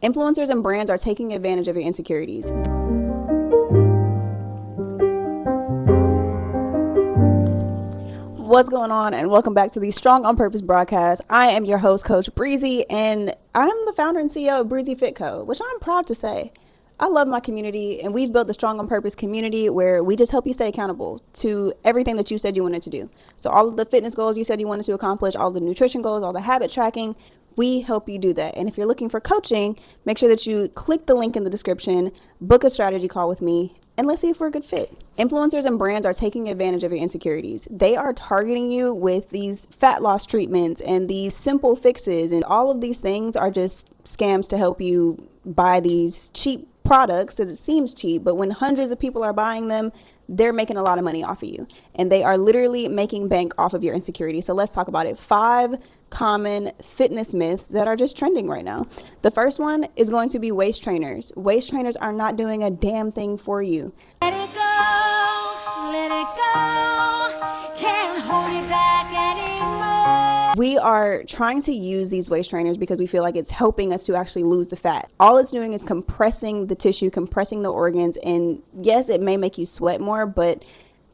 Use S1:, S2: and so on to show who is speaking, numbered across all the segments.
S1: Influencers and brands are taking advantage of your insecurities. What's going on, and welcome back to the Strong on Purpose broadcast. I am your host, Coach Breezy, and I'm the founder and CEO of Breezy Fit Co., which I'm proud to say. I love my community, and we've built the Strong on Purpose community where we just help you stay accountable to everything that you said you wanted to do. So all of the fitness goals you said you wanted to accomplish, all the nutrition goals, all the habit tracking, we help you do that. And if you're looking for coaching, make sure that you click the link in the description, book a strategy call with me, and let's see if we're a good fit. Influencers and brands are taking advantage of your insecurities. They are targeting you with these fat loss treatments and these simple fixes, and all of these things are just scams to help you buy these cheap products, as it seems cheap, but when hundreds of people are buying them, they're making a lot of money off of you, and they are literally making bank off of your insecurity. So let's talk about it. 5 common fitness myths that are just trending right now. The first one is going to be waist trainers. Waist trainers are not doing a damn thing for you.
S2: Let it go, can't hold it back anymore.
S1: We are trying to use these waist trainers because we feel like it's helping us to actually lose the fat. All it's doing is compressing the tissue, compressing the organs, and yes, it may make you sweat more, but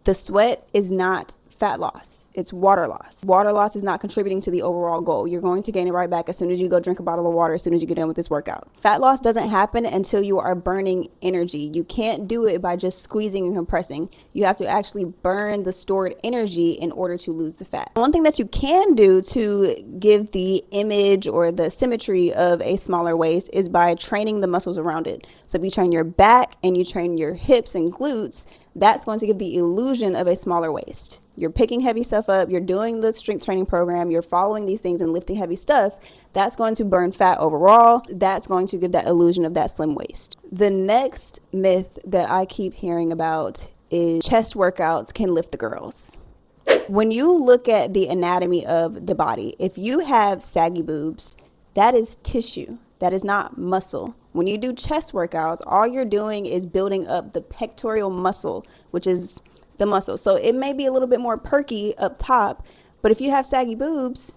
S1: the sweat is not fat loss. It's water loss. Water loss is not contributing to the overall goal. You're going to gain it right back as soon as you go drink a bottle of water, as soon as you get done with this workout. Fat loss doesn't happen until you are burning energy. You can't do it by just squeezing and compressing. You have to actually burn the stored energy in order to lose the fat. One thing that you can do to give the image or the symmetry of a smaller waist is by training the muscles around it. So if you train your back and you train your hips and glutes, that's going to give the illusion of a smaller waist. You're picking heavy stuff up, you're doing the strength training program, you're following these things and lifting heavy stuff. That's going to burn fat overall. That's going to give that illusion of that slim waist. The next myth that I keep hearing about is chest workouts can lift the girls. When you look at the anatomy of the body, if you have saggy boobs, that is tissue. That is not muscle. When you do chest workouts, all you're doing is building up the pectoral muscle, which is the muscle. So it may be a little bit more perky up top, but if you have saggy boobs,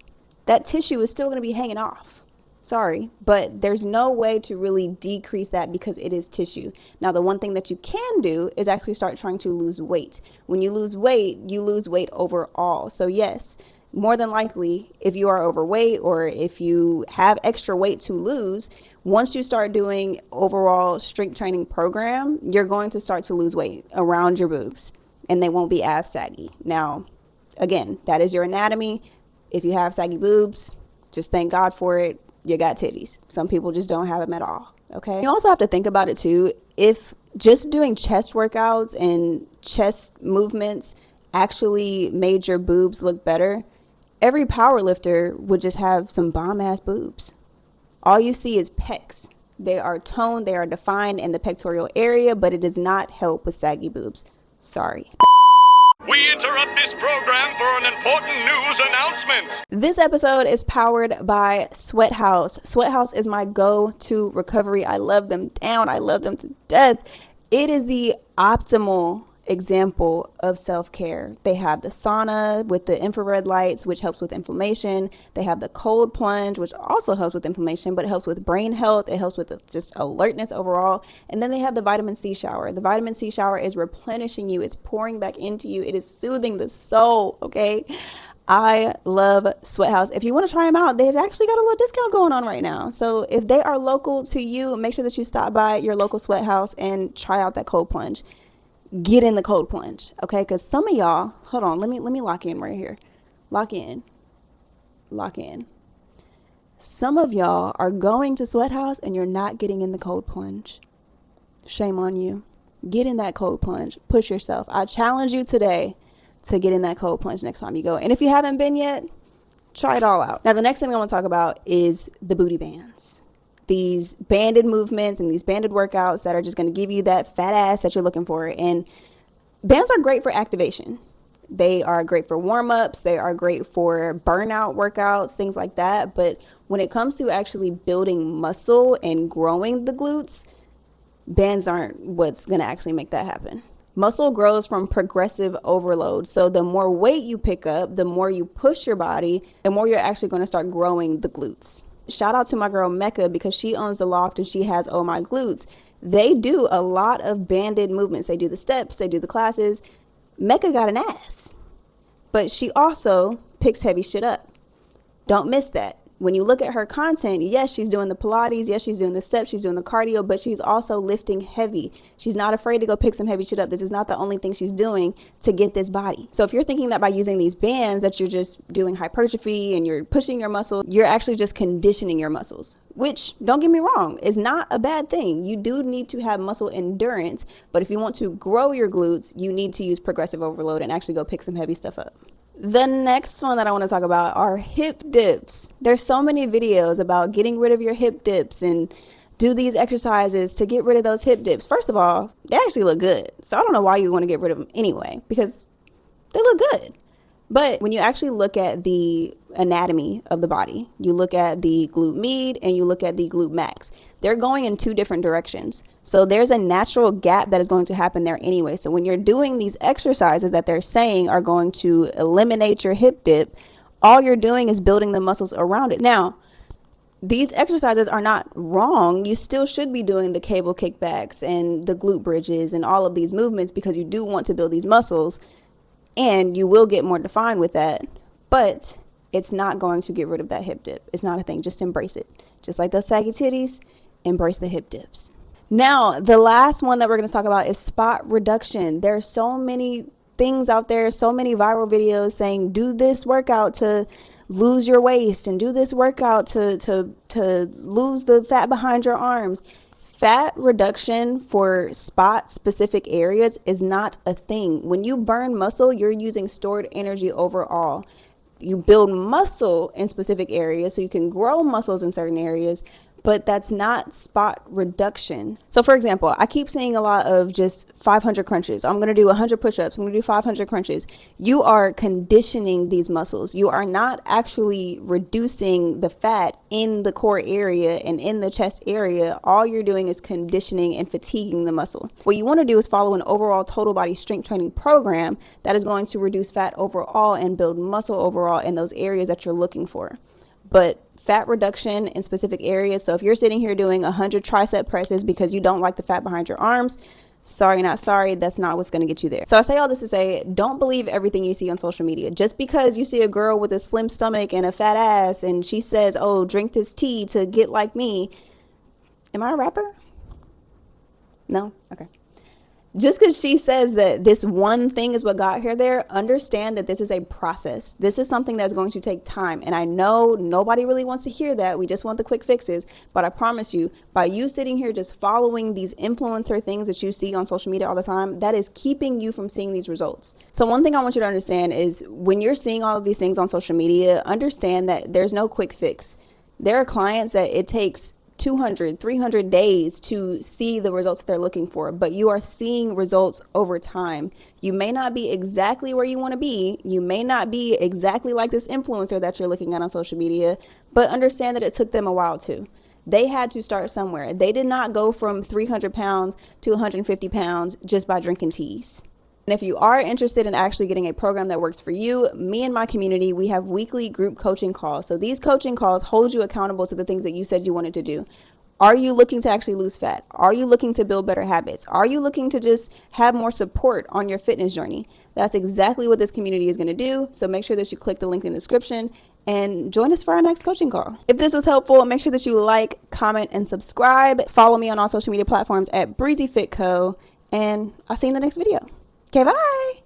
S1: that tissue is still going to be hanging off. Sorry, but there's no way to really decrease that because it is tissue. Now, the one thing that you can do is actually start trying to lose weight. When you lose weight overall. So yes, more than likely, if you are overweight or if you have extra weight to lose, once you start doing overall strength training program, you're going to start to lose weight around your boobs, and they won't be as saggy. Now, again, that is your anatomy. If you have saggy boobs, just thank God for it. You got titties. Some people just don't have them at all. Okay. You also have to think about it too. If just doing chest workouts and chest movements actually made your boobs look better, every power lifter would just have some bomb ass boobs. All you see is pecs. They are toned, they are defined in the pectoral area, but it does not help with saggy boobs. Sorry.
S3: We interrupt this program for an important news announcement.
S1: This episode is powered by Sweathouz. Sweathouz is my go-to recovery. I love them down. I love them to death. It is the optimal example of self-care. They have the sauna with the infrared lights, which helps with inflammation. They have the cold plunge, which also helps with inflammation, but it helps with brain health. It helps with just alertness overall. And then they have the vitamin C shower. The vitamin C shower is replenishing you. It's pouring back into you. It is soothing the soul. Okay. I love Sweathouz. If you want to try them out, they've actually got a little discount going on right now. So if they are local to you, make sure that you stop by your local Sweathouz and try out that cold plunge. Get in the cold plunge, okay? Because some of y'all, hold on, let me lock in right here. Lock in. Some of y'all are going to Sweathouz and you're not getting in the cold plunge. Shame on you. Get in that cold plunge. Push yourself. I challenge you today to get in that cold plunge next time you go. And if you haven't been yet, try it all out. Now, the next thing I want to talk about is the booty bands. These banded movements and these banded workouts that are just going to give you that fat ass that you're looking for. And bands are great for activation. They are great for warm-ups. They are great for burnout workouts, things like that. But when it comes to actually building muscle and growing the glutes, bands aren't what's going to actually make that happen. Muscle grows from progressive overload. So the more weight you pick up, the more you push your body, the more you're actually going to start growing the glutes. shout out to my girl Mecca, because she owns the loft and she has Oh My Glutes. They do a lot of banded movements. They do the steps, they do the classes. Mecca got an ass, but she also picks heavy shit up. Don't miss that. When you look at her content, yes, she's doing the Pilates, yes, she's doing the steps, she's doing the cardio, but she's also lifting heavy. She's not afraid to go pick some heavy shit up. This is not the only thing she's doing to get this body. So if you're thinking that by using these bands that you're just doing hypertrophy and you're pushing your muscle, you're actually just conditioning your muscles, which, don't get me wrong, is not a bad thing. You do need to have muscle endurance, but if you want to grow your glutes, you need to use progressive overload and actually go pick some heavy stuff up. The next one that I want to talk about are hip dips. There's so many videos about getting rid of your hip dips and do these exercises to get rid of those hip dips. First of all, they actually look good. So I don't know why you want to get rid of them anyway, because they look good. But when you actually look at the anatomy of the body, you look at the glute med and you look at the glute max, they're going in two different directions. So there's a natural gap that is going to happen there anyway. So when you're doing these exercises that they're saying are going to eliminate your hip dip, all you're doing is building the muscles around it. Now, these exercises are not wrong. You still should be doing the cable kickbacks and the glute bridges and all of these movements, because you do want to build these muscles. And you will get more defined with that, but it's not going to get rid of that hip dip. It's not a thing. Just embrace it. Just like those saggy titties, embrace the hip dips. Now, the last one that we're going to talk about is spot reduction. There's so many things out there, so many viral videos saying, do this workout to lose your waist and do this workout to lose the fat behind your arms. Fat reduction for spot specific areas is not a thing. When you burn muscle, you're using stored energy overall. You build muscle in specific areas so you can grow muscles in certain areas, but that's not spot reduction. So for example, I keep seeing a lot of just 500 crunches. I'm going to do 100 push-ups. I'm going to do 500 crunches. You are conditioning these muscles. You are not actually reducing the fat in the core area and in the chest area. All you're doing is conditioning and fatiguing the muscle. What you want to do is follow an overall total body strength training program that is going to reduce fat overall and build muscle overall in those areas that you're looking for. But fat reduction in specific areas. So if you're sitting here doing 100 tricep presses because you don't like the fat behind your arms, sorry, not sorry, that's not what's going to get you there. So I say all this to say, don't believe everything you see on social media. Just because you see a girl with a slim stomach and a fat ass and she says, oh, drink this tea to get like me. Am I a rapper? No? Okay. Just because she says that this one thing is what got her there, understand that this is a process. This is something that's going to take time. And I know nobody really wants to hear that. We just want the quick fixes. But I promise you, by you sitting here just following these influencer things that you see on social media all the time, that is keeping you from seeing these results. So one thing I want you to understand is when you're seeing all of these things on social media, understand that there's no quick fix. There are clients that it takes 200, 300 days to see the results that they're looking for, but you are seeing results over time. You may not be exactly where you want to be. You may not be exactly like this influencer that you're looking at on social media, but understand that it took them a while too. They had to start somewhere. They did not go from 300 pounds to 150 pounds just by drinking teas. And if you are interested in actually getting a program that works for you, me and my community, we have weekly group coaching calls. So these coaching calls hold you accountable to the things that you said you wanted to do. Are you looking to actually lose fat? Are you looking to build better habits? Are you looking to just have more support on your fitness journey? That's exactly what this community is going to do. So make sure that you click the link in the description and join us for our next coaching call. If this was helpful, make sure that you like, comment, and subscribe. Follow me on all social media platforms at Breezy Fit Co. And I'll see you in the next video. Okay, bye.